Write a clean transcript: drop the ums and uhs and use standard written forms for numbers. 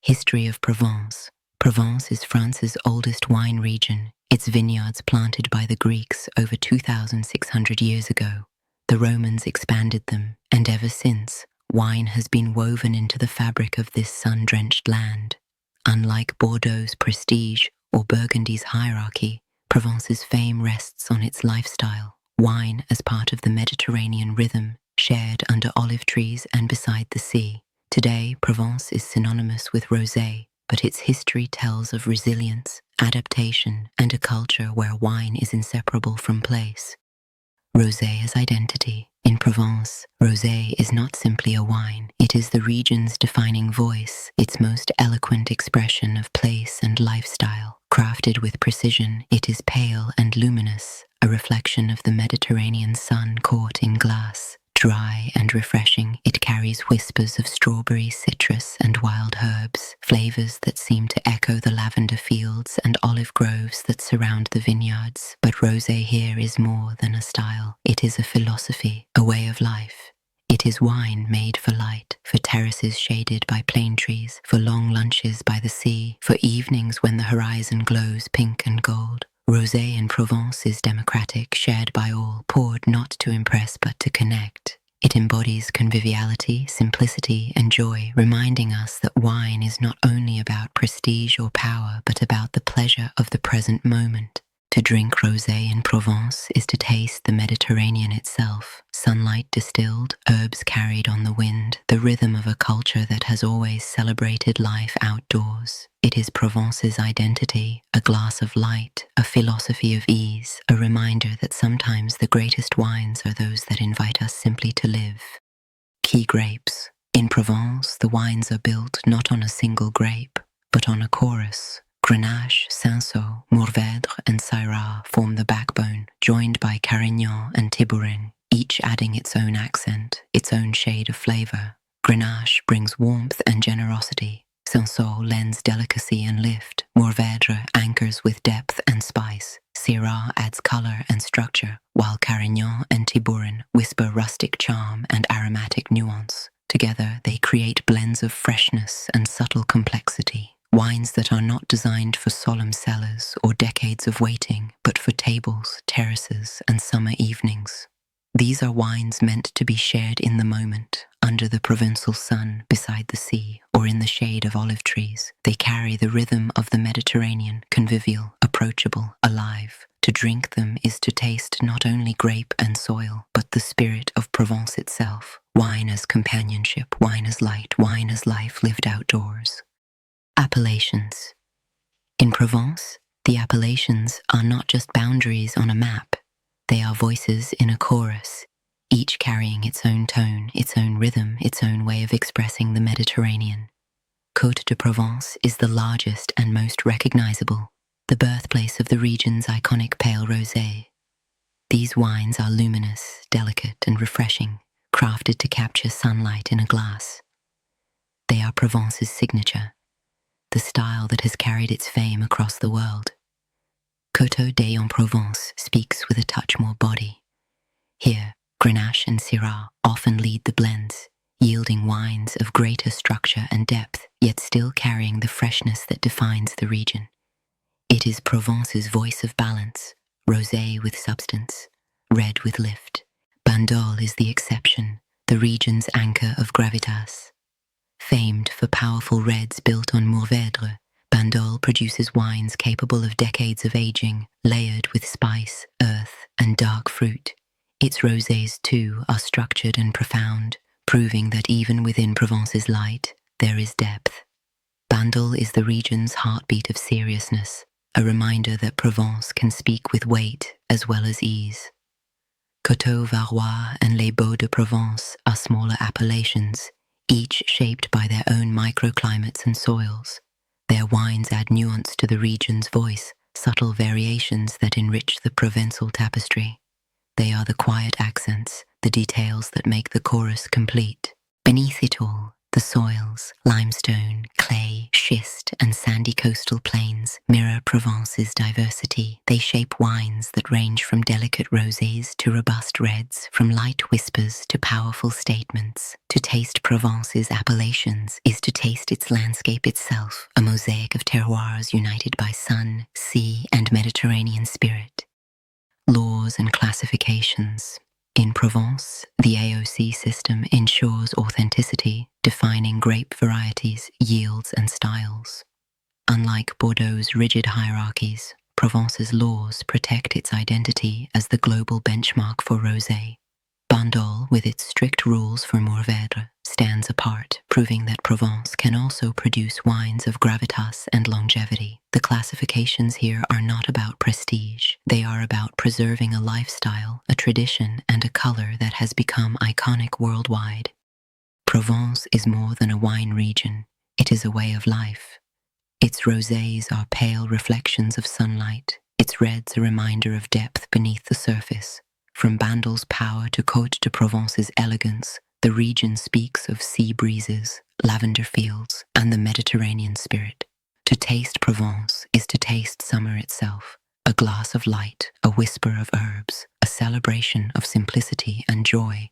History of Provence. Provence is France's oldest wine region, its vineyards planted by the Greeks over 2,600 years ago. The Romans expanded them, and ever since, wine has been woven into the fabric of this sun-drenched land. Unlike Bordeaux's prestige or Burgundy's hierarchy, Provence's fame rests on its lifestyle, wine as part of the Mediterranean rhythm, shared under olive trees and beside the sea. Today, Provence is synonymous with rosé, but its history tells of resilience, adaptation, and a culture where wine is inseparable from place. Rosé as identity. In Provence, rosé is not simply a wine, it is the region's defining voice, its most eloquent expression of place and lifestyle. Crafted with precision, it is pale and luminous, a reflection of the Mediterranean sun caught in glass. Dry and refreshing, it carries whispers of strawberry, citrus, and wild herbs, flavors that seem to echo the lavender fields and olive groves that surround the vineyards. But rosé here is more than a style. It is a philosophy, a way of life. It is wine made for light, for terraces shaded by plane trees, for long lunches by the sea, for evenings when the horizon glows pink and gold. Rosé in Provence is democratic, shared by all, poured not to impress but to connect. It embodies conviviality, simplicity, and joy, reminding us that wine is not only about prestige or power, but about the pleasure of the present moment. To drink rosé in Provence is to taste the Mediterranean itself, sunlight distilled, herbs carried on the wind, the rhythm of a culture that has always celebrated life outdoors. It is Provence's identity, a glass of light, a philosophy of ease, a reminder that sometimes the greatest wines are those that invite us simply to live. Key grapes. In Provence, the wines are built not on a single grape, but on a chorus. Grenache, Cinsault, Mourvèdre, and Syrah form the backbone, joined by Carignan and Thibourine, each adding its own accent, its own shade of flavor. Grenache brings warmth and generosity. Cinsault lends delicacy and lift. Mourvèdre anchors with depth and spice. Syrah adds color and structure, while Carignan and Thibourine whisper rustic charm and aromatic nuance. Together, they create blends of freshness and subtle complexity. Wines that are not designed for solemn cellars or decades of waiting, but for tables, terraces, and summer evenings. These are wines meant to be shared in the moment, under the Provençal sun, beside the sea, or in the shade of olive trees. They carry the rhythm of the Mediterranean, convivial, approachable, alive. To drink them is to taste not only grape and soil, but the spirit of Provence itself. Wine as companionship, wine as light, wine as life lived outdoors. Appellations. In Provence, the appellations are not just boundaries on a map. They are voices in a chorus, each carrying its own tone, its own rhythm, its own way of expressing the Mediterranean. Côte de Provence is the largest and most recognizable, the birthplace of the region's iconic pale rosé. These wines are luminous, delicate, and refreshing, crafted to capture sunlight in a glass. They are Provence's signature, the style that has carried its fame across the world. Côte d'Aix-en-Provence speaks with a touch more body. Here, Grenache and Syrah often lead the blends, yielding wines of greater structure and depth, yet still carrying the freshness that defines the region. It is Provence's voice of balance, rosé with substance, red with lift. Bandol is the exception, the region's anchor of gravitas. Famed for powerful reds built on Mourvèdre, Bandol produces wines capable of decades of aging, layered with spice, earth, and dark fruit. Its rosés, too, are structured and profound, proving that even within Provence's light, there is depth. Bandol is the region's heartbeat of seriousness, a reminder that Provence can speak with weight as well as ease. Coteaux Varois and Les Baux de Provence are smaller appellations, each shaped by their own microclimates and soils. Their wines add nuance to the region's voice, subtle variations that enrich the Provençal tapestry. They are the quiet accents, the details that make the chorus complete. Beneath it all, the soils, limestone, clay, schist, and sandy coastal plains, mirror Provence's diversity. They shape wines that range from delicate rosés to robust reds, from light whispers to powerful statements. To taste Provence's appellations is to taste its landscape itself, a mosaic of terroirs united by sun, sea, and Mediterranean spirit. Laws and classifications. In Provence, the AOC system ensures authenticity, defining grape varieties, yields, and styles. Unlike Bordeaux's rigid hierarchies, Provence's laws protect its identity as the global benchmark for rosé. Bordeaux, with its strict rules for Mourvèdre, stands apart, proving that Provence can also produce wines of gravitas and longevity. The classifications here are not about prestige. They are about preserving a lifestyle, a tradition, and a color that has become iconic worldwide. Provence is more than a wine region. It is a way of life. Its rosés are pale reflections of sunlight, its reds a reminder of depth beneath the surface. From Bandel's power to Côte de Provence's elegance, the region speaks of sea breezes, lavender fields, and the Mediterranean spirit. To taste Provence is to taste summer itself, a glass of light, a whisper of herbs, a celebration of simplicity and joy.